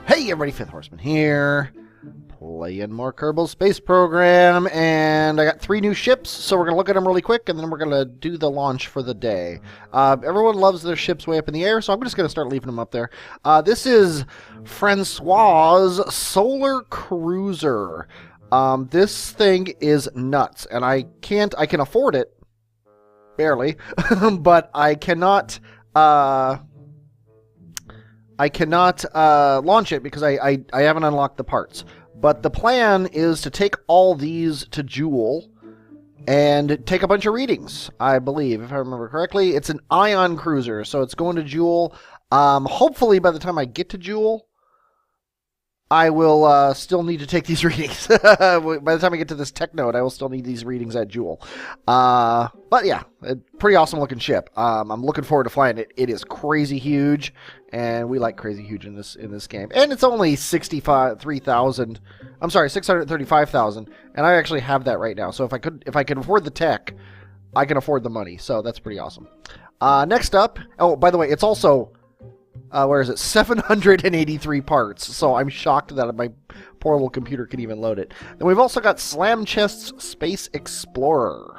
Hey everybody, Fifth Horseman here, playing more Kerbal Space Program, and I got 3 new ships, so we're going to look at them really quick, and then we're going to do the launch for the day. Everyone loves their ships way up in the air, so I'm just going to start leaving them up there. This is Francois's Solar Cruiser. This thing is nuts, and I can afford it, barely, but I cannot launch it because I haven't unlocked the parts. But the plan is to take all these to Jewel and take a bunch of readings, I believe, if I remember correctly. It's an ion cruiser, so it's going to Jewel. Hopefully by the time I get to Jewel, I will still need to take these readings. By the time I get to this tech node, I will still need these readings at Jewel. But yeah, a pretty awesome looking ship. I'm looking forward to flying it. It is crazy huge, and we like crazy huge in this game. And it's only 635,000, and I actually have that right now. So if I could afford the tech, I can afford the money. So that's pretty awesome. Next up, oh, by the way, it's also 783 parts, so I'm shocked that my poor little computer can even load it. Then we've also got Slam Chest's Space Explorer.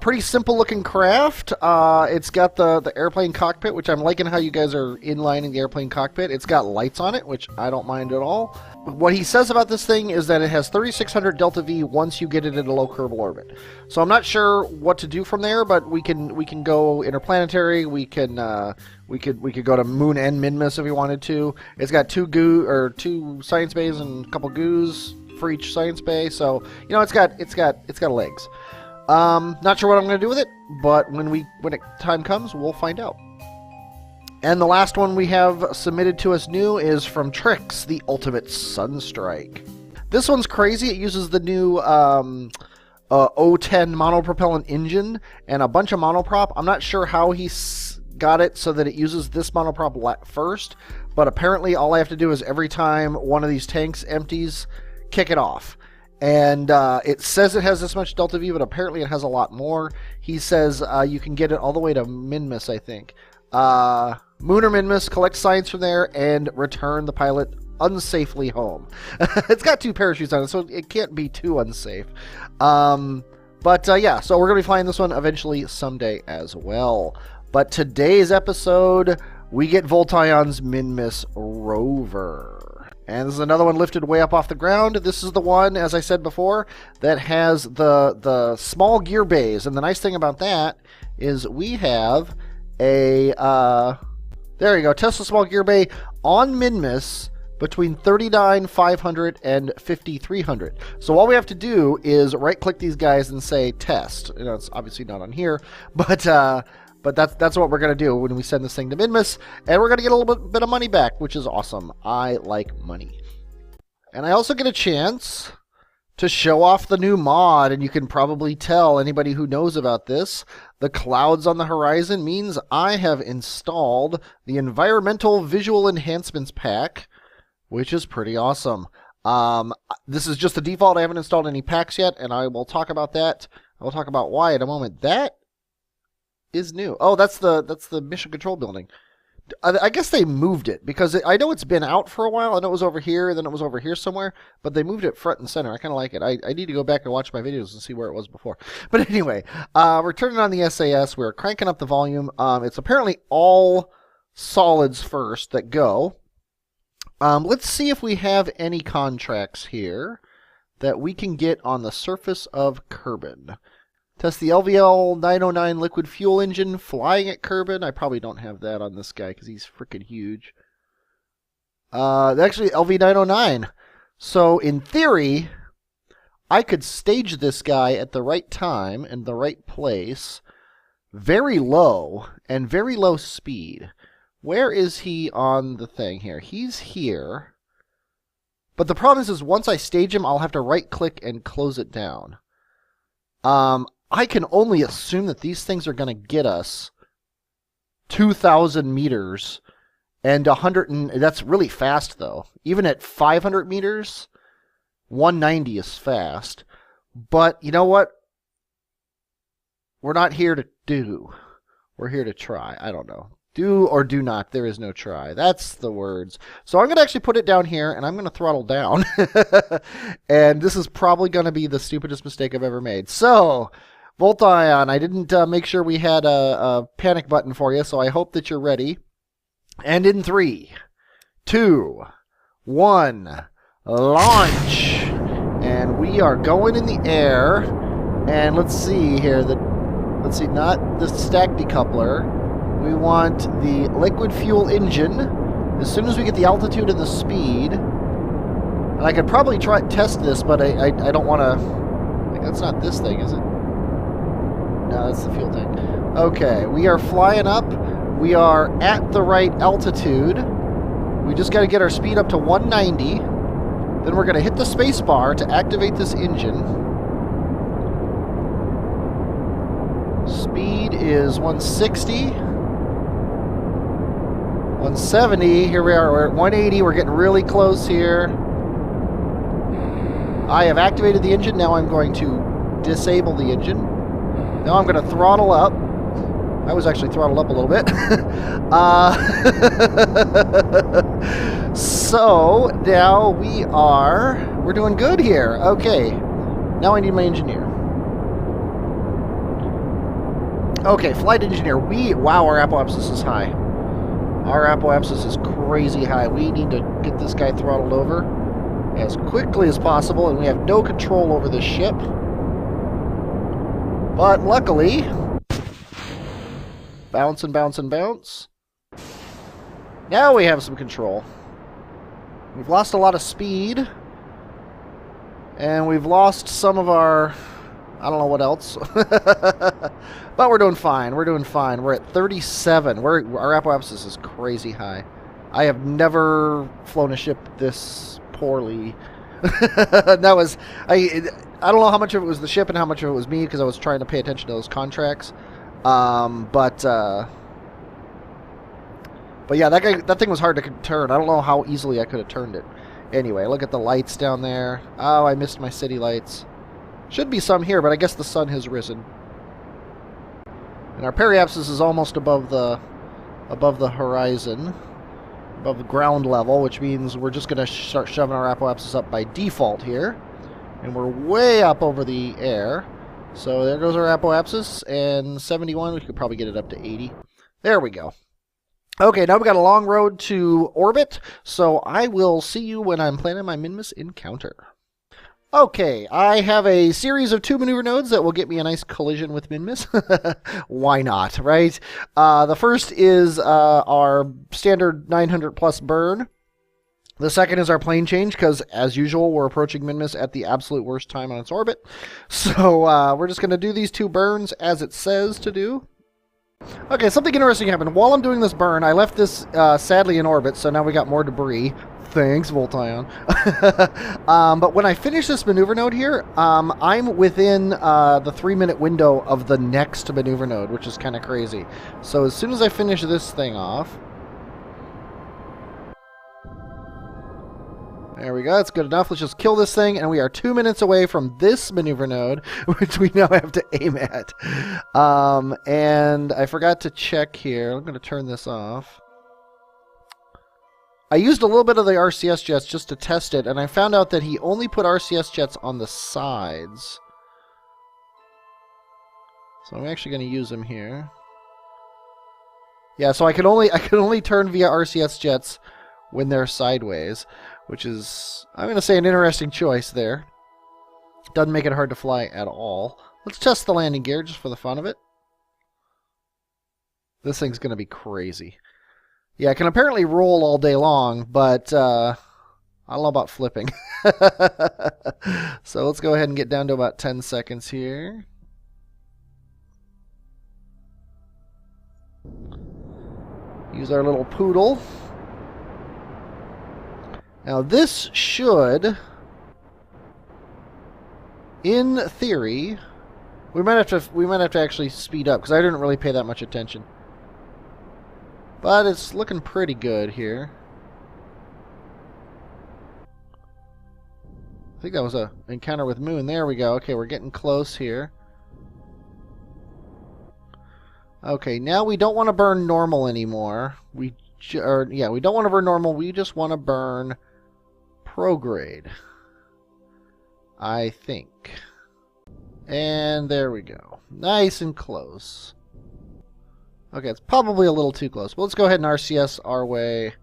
Pretty simple looking craft. It's got the airplane cockpit, which I'm liking how you guys are inlining the airplane cockpit. It's got lights on it, which I don't mind at all. What he says about this thing is that it has 3600 delta V once you get it in a low Kerbal orbit. So I'm not sure what to do from there, but we can go interplanetary. We could go to Moon and Minmus if we wanted to. It's got two science bays and a couple goos for each science bay. So it's got legs. Not sure what I'm going to do with it, but when time comes, we'll find out. And the last one we have submitted to us new is from Trix, the Ultimate Sunstrike. This one's crazy. It uses the new O10 monopropellant engine and a bunch of monoprop. I'm not sure how he got it so that it uses this monoprop first, but apparently all I have to do is every time one of these tanks empties, kick it off. And it says it has this much delta V, but apparently it has a lot more. He says you can get it all the way to Minmus, I think. Moon or Minmus, collect science from there, and return the pilot unsafely home. It's got 2 parachutes on it, so it can't be too unsafe. Yeah, so we're going to be flying this one eventually someday as well. But today's episode, we get Voltion's Minmus Rover. And this is another one lifted way up off the ground. This is the one, as I said before, that has the small gear bays. And the nice thing about that is we have a, there you go, Tesla small gear bay on Minmus between 39,500 and 5,300. So all we have to do is right-click these guys and say test. It's obviously not on here, but that's what we're going to do when we send this thing to Minmus, and we're going to get a little bit of money back, which is awesome. I like money. And I also get a chance to show off the new mod, and you can probably tell, anybody who knows about this, the clouds on the horizon means I have installed the Environmental Visual Enhancements Pack, which is pretty awesome. This is just the default. I haven't installed any packs yet, and I will talk about that. I will talk about why in a moment. That is new. Oh, that's the mission control building. I guess they moved it because I know it's been out for a while. I know it was over here, and then it was over here somewhere, but they moved it front and center. I kind of like it. I need to go back and watch my videos and see where it was before. But anyway, we're turning on the SAS. We're cranking up the volume. It's apparently all solids first that go. Let's see if we have any contracts here that we can get on the surface of Kerbin. Test the LVL 909 liquid fuel engine flying at Kerbin. I probably don't have that on this guy because he's freaking huge. Actually, LV 909. So in theory, I could stage this guy at the right time and the right place, very low and very low speed. Where is he on the thing here? He's here. But the problem is once I stage him, I'll have to right-click and close it down. I can only assume that these things are going to get us 2,000 meters and 100, and that's really fast though. Even at 500 meters, 190 is fast. But you know what? We're not here to do. We're here to try. I don't know. Do or do not. There is no try. That's the words. So I'm going to actually put it down here, and I'm going to throttle down. And this is probably going to be the stupidest mistake I've ever made. So, Voltion, I didn't make sure we had a panic button for you, so I hope that you're ready. And in 3, 2, 1, launch! And we are going in the air. And let's see here. Let's see, not the stack decoupler. We want the liquid fuel engine. As soon as we get the altitude and the speed, and I could probably test this, but I don't want to. That's not this thing, is it? No, that's the fuel tank. Okay, we are flying up. We are at the right altitude. We just got to get our speed up to 190. Then we're going to hit the space bar to activate this engine. Speed is 160. 170. Here we are. We're at 180. We're getting really close here. I have activated the engine. Now I'm going to disable the engine. Now I'm going to throttle up. I was actually throttled up a little bit. So now we're doing good here. Okay. Now I need my engineer. Okay, flight engineer. Wow, our apoapsis is high. Our apoapsis is crazy high. We need to get this guy throttled over as quickly as possible, and we have no control over this ship. But luckily, bounce and bounce and bounce. Now we have some control. We've lost a lot of speed, and we've lost some of our, I don't know what else. But we're doing fine. We're doing fine. We're at 37. Our apoapsis is crazy high. I have never flown a ship this poorly. That was I don't know how much of it was the ship and how much of it was me, because I was trying to pay attention to those contracts. But yeah, that thing was hard to turn. I don't know how easily I could have turned it. Anyway, look at the lights down there. Oh, I missed my city lights. Should be some here, but I guess the sun has risen. And our periapsis is almost above the horizon, above the ground level, which means we're just going to start shoving our apoapsis up by default here. And we're way up over the air. So there goes our apoapsis, and 71, we could probably get it up to 80. There we go. Okay, now we got a long road to orbit, so I will see you when I'm planning my Minmus encounter. Okay, I have a series of 2 maneuver nodes that will get me a nice collision with Minmus. Why not, right? The first is our standard 900 plus burn. The second is our plane change, because as usual, we're approaching Minmus at the absolute worst time on its orbit. So we're just going to do these 2 burns as it says to do. Okay, something interesting happened. While I'm doing this burn, I left this sadly in orbit, so now we got more debris. Thanks, Voltion. But when I finish this maneuver node here, I'm within the 3-minute window of the next maneuver node, which is kind of crazy. So as soon as I finish this thing off, there we go, that's good enough. Let's just kill this thing, and we are 2 minutes away from this maneuver node, which we now have to aim at. And I forgot to check here. I'm going to turn this off. I used a little bit of the RCS jets just to test it, and I found out that he only put RCS jets on the sides. So I'm actually going to use them here. Yeah, so I can only turn via RCS jets when they're sideways, which is, I'm going to say, an interesting choice there. Doesn't make it hard to fly at all. Let's test the landing gear just for the fun of it. This thing's going to be crazy. Yeah, I can apparently roll all day long, but I don't know about flipping. So let's go ahead and get down to about 10 seconds here. Use our little poodle. Now this should, in theory, we might have to actually speed up, because I didn't really pay that much attention. But it's looking pretty good here. I think that was a encounter with Moon. There we go. Okay, we're getting close here. Okay, now we don't want to burn normal anymore. We don't want to burn normal. We just want to burn prograde, I think. And there we go. Nice and close. Okay, it's probably a little too close. But let's go ahead and RCS our way.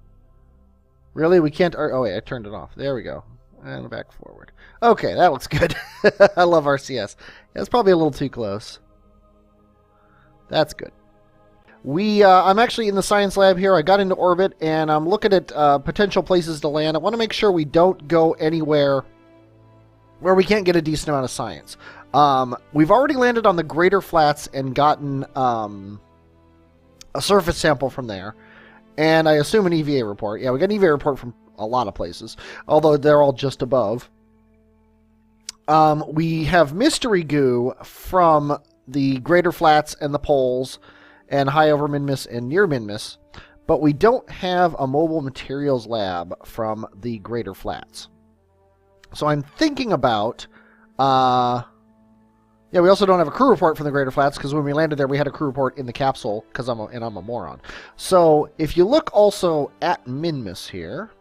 Really? We can't... Oh, wait, I turned it off. There we go. And back forward. Okay, that looks good. I love RCS. Yeah, it's probably a little too close. That's good. I'm actually in the science lab here. I got into orbit, and I'm looking at potential places to land. I want to make sure we don't go anywhere where we can't get a decent amount of science. We've already landed on the Greater Flats and gotten a surface sample from there. And I assume an EVA report. Yeah, we got an EVA report from a lot of places, although they're all just above. We have mystery goo from the Greater Flats and the poles and high over Minmus and near Minmus, but we don't have a mobile materials lab from the Greater Flats. So I'm thinking about... yeah, we also don't have a crew report from the Greater Flats, because when we landed there, we had a crew report in the capsule, because I'm a moron. So if you look also at Minmus here,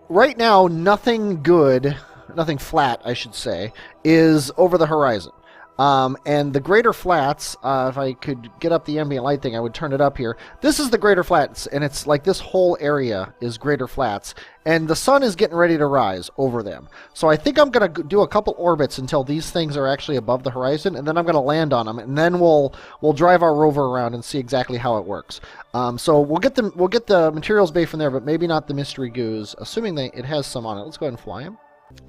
right now, nothing good, nothing flat, I should say, is over the horizon. And the Greater Flats, if I could get up the ambient light thing, I would turn it up here. This is the Greater Flats, and it's like this whole area is Greater Flats, and the sun is getting ready to rise over them. So I think I'm going to do a couple orbits until these things are actually above the horizon, and then I'm going to land on them, and then we'll drive our rover around and see exactly how it works. So we'll get the materials bay from there, but maybe not the mystery goos, assuming it has some on it. Let's go ahead and fly them.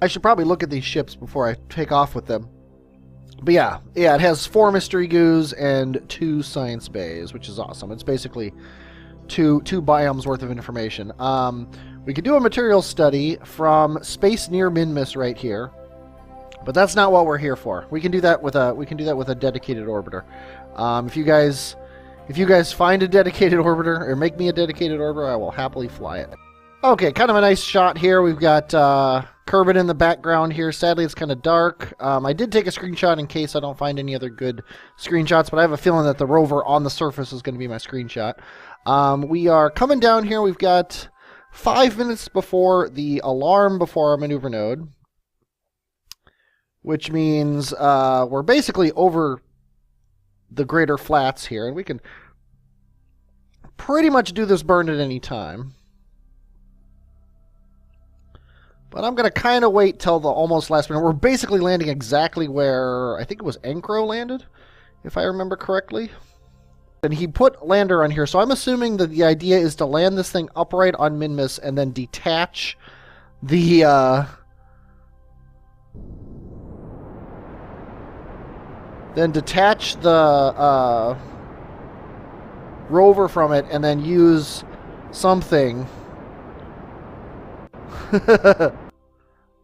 I should probably look at these ships before I take off with them. But yeah, it has 4 mystery goos and 2 science bays, which is awesome. It's basically two biomes worth of information. We could do a materials study from space near Minmus right here, but that's not what we're here for. We can do that with a dedicated orbiter. If you guys find a dedicated orbiter or make me a dedicated orbiter, I will happily fly it. Okay, kind of a nice shot here. We've got Kerbin in the background here. Sadly, it's kind of dark. I did take a screenshot in case I don't find any other good screenshots, but I have a feeling that the rover on the surface is going to be my screenshot. We are coming down here. We've got 5 minutes before the alarm before our maneuver node, which means we're basically over the Greater Flats here, and we can pretty much do this burn at any time. But I'm going to kind of wait till the almost last minute. We're basically landing exactly where I think it was Encro landed, if I remember correctly. And he put lander on here, so I'm assuming that the idea is to land this thing upright on Minmus and then detach the rover from it, and then use something.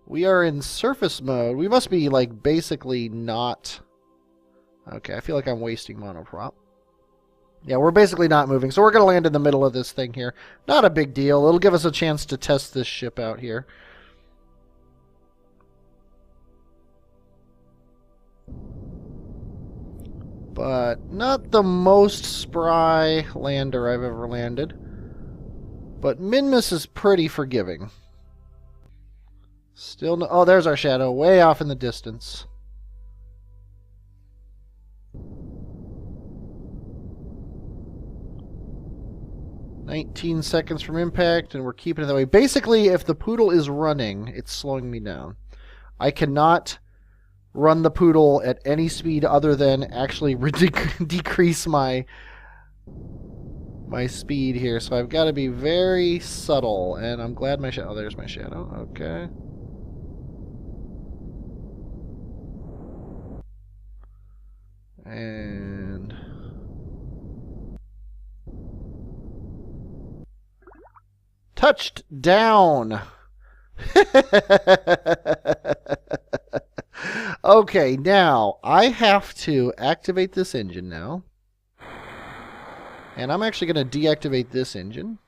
We are in surface mode. We must be, like, basically not... Okay, I feel like I'm wasting monoprop. Yeah, we're basically not moving. So we're going to land in the middle of this thing here. Not a big deal. It'll give us a chance to test this ship out here. But not the most spry lander I've ever landed. But Minmus is pretty forgiving. Still no... Oh, there's our shadow, way off in the distance. "19 seconds from impact, and we're keeping it that way. Basically, if the Poodle is running, it's slowing me down. I cannot run the Poodle at any speed other than actually decrease my speed here. So I've got to be very subtle, and I'm glad my shadow... Oh, there's my shadow. Okay. And... touched down. Okay, now I have to activate this engine now. And I'm actually going to deactivate this engine.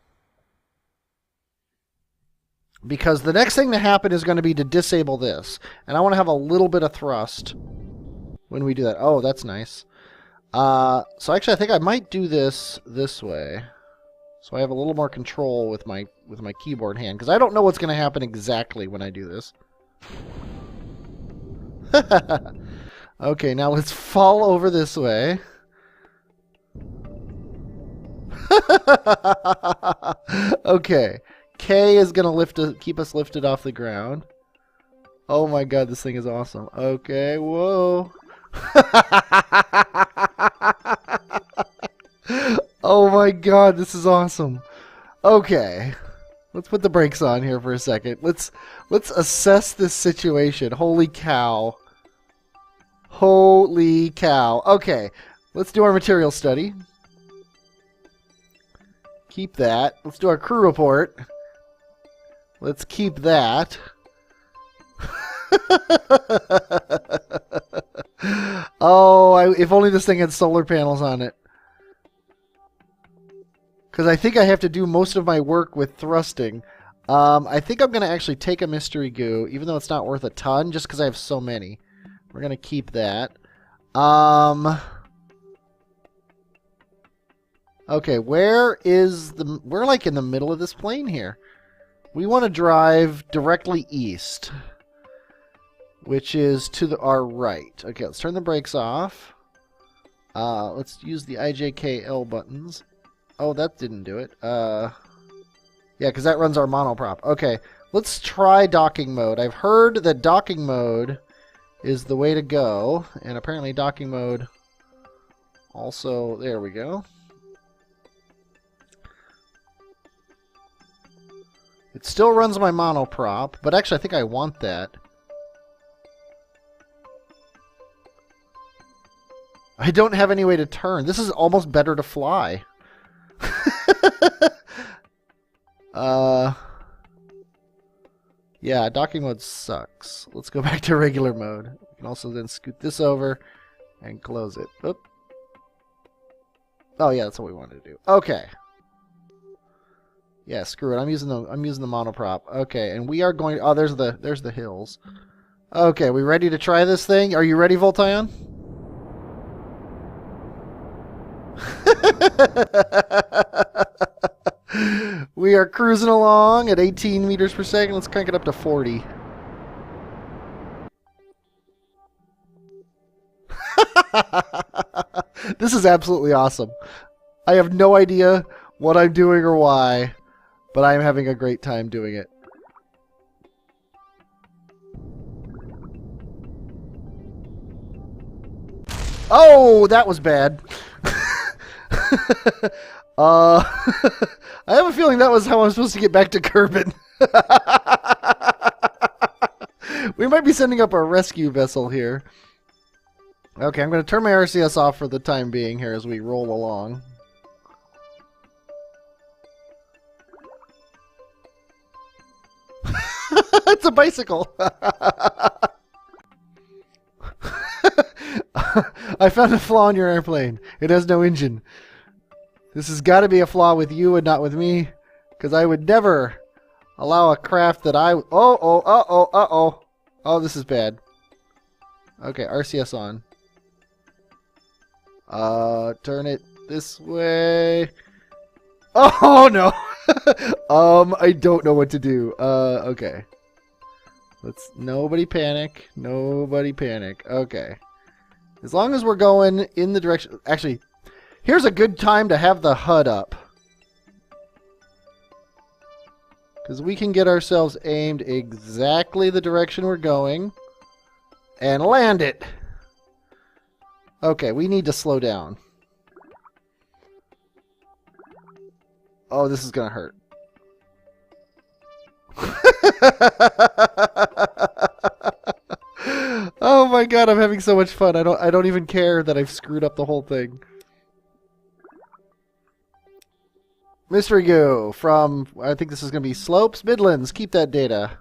Because the next thing to happen is going to be to disable this. And I want to have a little bit of thrust when we do that. Oh, that's nice. So actually, I think I might do this way, so I have a little more control with my keyboard hand, because I don't know what's going to happen exactly when I do this. Okay, now let's fall over this way. Okay, K is going to keep us lifted off the ground. Oh my god, this thing is awesome. Okay, whoa. Oh my god, this is awesome. Okay. Let's put the brakes on here for a second. Let's assess this situation. Holy cow. Holy cow. Okay. Let's do our material study. Keep that. Let's do our crew report. Let's keep that. Oh, if only this thing had solar panels on it. Because I think I have to do most of my work with thrusting. I think I'm going to actually take a mystery goo, even though it's not worth a ton, just because I have so many. We're going to keep that. Okay, we're like in the middle of this plane here. We want to drive directly east, which is to our right. Okay, let's turn the brakes off. Let's use the IJKL buttons. Oh, that didn't do it. Yeah, because that runs our monoprop. Okay, let's try docking mode. I've heard that docking mode is the way to go, and apparently docking mode also... There we go. It still runs my monoprop, but actually I think I want that. I don't have any way to turn. This is almost better to fly. Yeah, docking mode sucks. Let's go back to regular mode. We can also then scoot this over and close it. Oop. Oh yeah, that's what we wanted to do. Okay. Yeah, screw it. I'm using the monoprop. Okay, and we are going. Oh, there's the hills. Okay, we ready to try this thing? Are you ready, Voltion? We are cruising along at 18 meters per second. Let's crank it up to 40. This is absolutely awesome. I have no idea what I'm doing or why, but I'm having a great time doing it. Oh, that was bad. I have a feeling that was how I'm supposed to get back to Kerbin. We might be sending up a rescue vessel here. Okay, I'm going to turn my RCS off for the time being here as we roll along. It's a bicycle! I found a flaw in your airplane. It has no engine. This has got to be a flaw with you and not with me, because I would never allow a craft that I... Oh, this is bad. Okay, RCS on. Turn it this way. Oh, no! I don't know what to do. Okay. Nobody panic. Nobody panic. Okay. As long as we're going in the direction... Actually... Here's a good time to have the HUD up. Because we can get ourselves aimed exactly the direction we're going. And land it. Okay, we need to slow down. Oh, this is going to hurt. Oh my god, I'm having so much fun. I don't even care that I've screwed up the whole thing. Mystery Goo from, I think this is going to be Slopes, Midlands. Keep that data.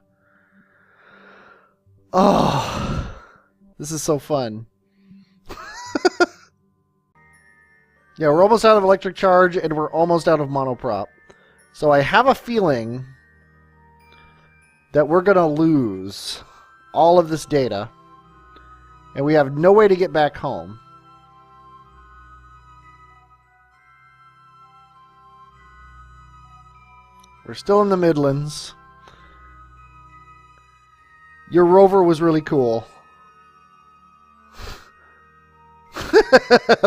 Oh, this is so fun. Yeah, we're almost out of electric charge, and we're almost out of monoprop. So I have a feeling that we're going to lose all of this data, and we have no way to get back home. We're still in the Midlands. Your Rover was really cool.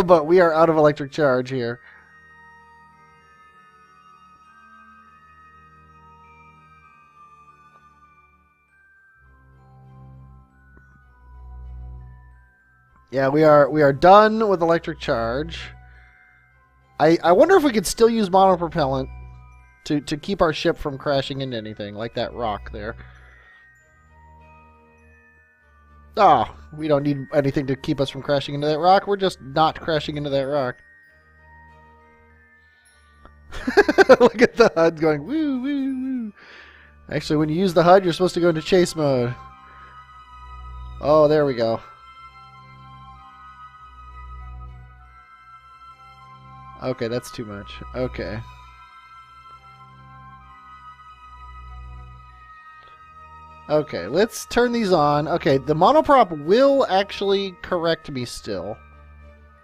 But we are out of electric charge here. Yeah, we are done with electric charge. I wonder if we could still use monopropellant to keep our ship from crashing into anything, like that rock there. Oh, we don't need anything to keep us from crashing into that rock. We're just not crashing into that rock. Look at the HUD going woo, woo, woo. Actually, when you use the HUD, you're supposed to go into chase mode. Oh, there we go. Okay, that's too much. Okay. Okay, let's turn these on. Okay, the monoprop will actually correct me still.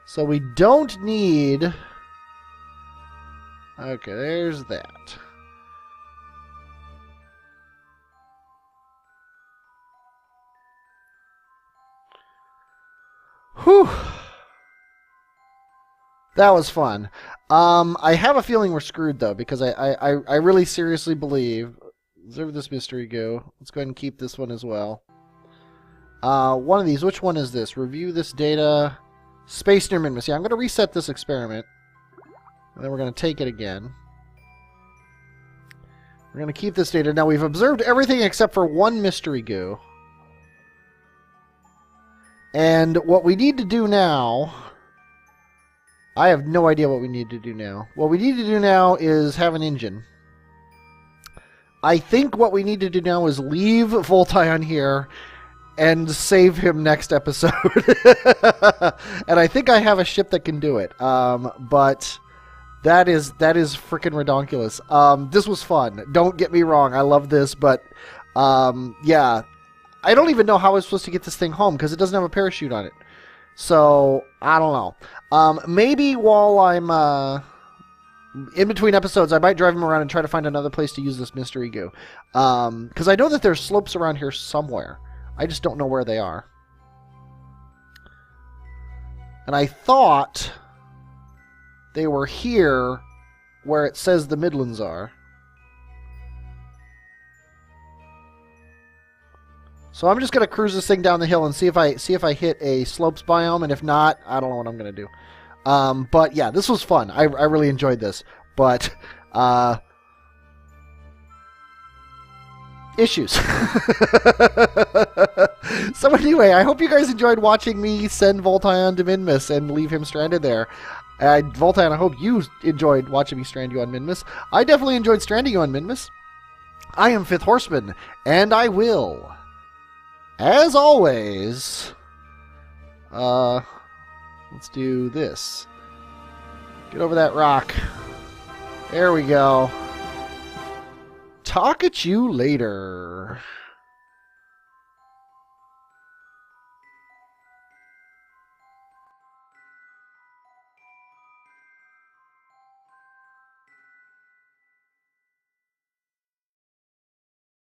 So we don't need... Okay, there's that. Whew. That was fun. I have a feeling we're screwed, though, because I really seriously believe... Observe this mystery go. Let's go ahead and keep this one as well. One of these. Which one is this? Review this data. Space near Minmus. Yeah, I'm going to reset this experiment. And then we're going to take it again. We're going to keep this data. Now, we've observed everything except for one mystery goo. And what we need to do now... I have no idea what we need to do now. What we need to do now is have an engine. I think what we need to do now is leave Voltion here and save him next episode. And I think I have a ship that can do it. But that is freaking redonkulous. This was fun. Don't get me wrong. I love this, but yeah. I don't even know how I was supposed to get this thing home because it doesn't have a parachute on it. So, I don't know. Maybe while I'm... in between episodes, I might drive him around and try to find another place to use this mystery goo. Because I know that there's slopes around here somewhere. I just don't know where they are. And I thought they were here where it says the Midlands are. So I'm just going to cruise this thing down the hill and see if I hit a slopes biome, and if not, I don't know what I'm going to do. But yeah, this was fun. I really enjoyed this. But, issues. So anyway, I hope you guys enjoyed watching me send Voltion to Minmus and leave him stranded there. Voltion, I hope you enjoyed watching me strand you on Minmus. I definitely enjoyed stranding you on Minmus. I am 5th Horseman, and I will, as always, let's do this. Get over that rock. There we go. Talk at you later.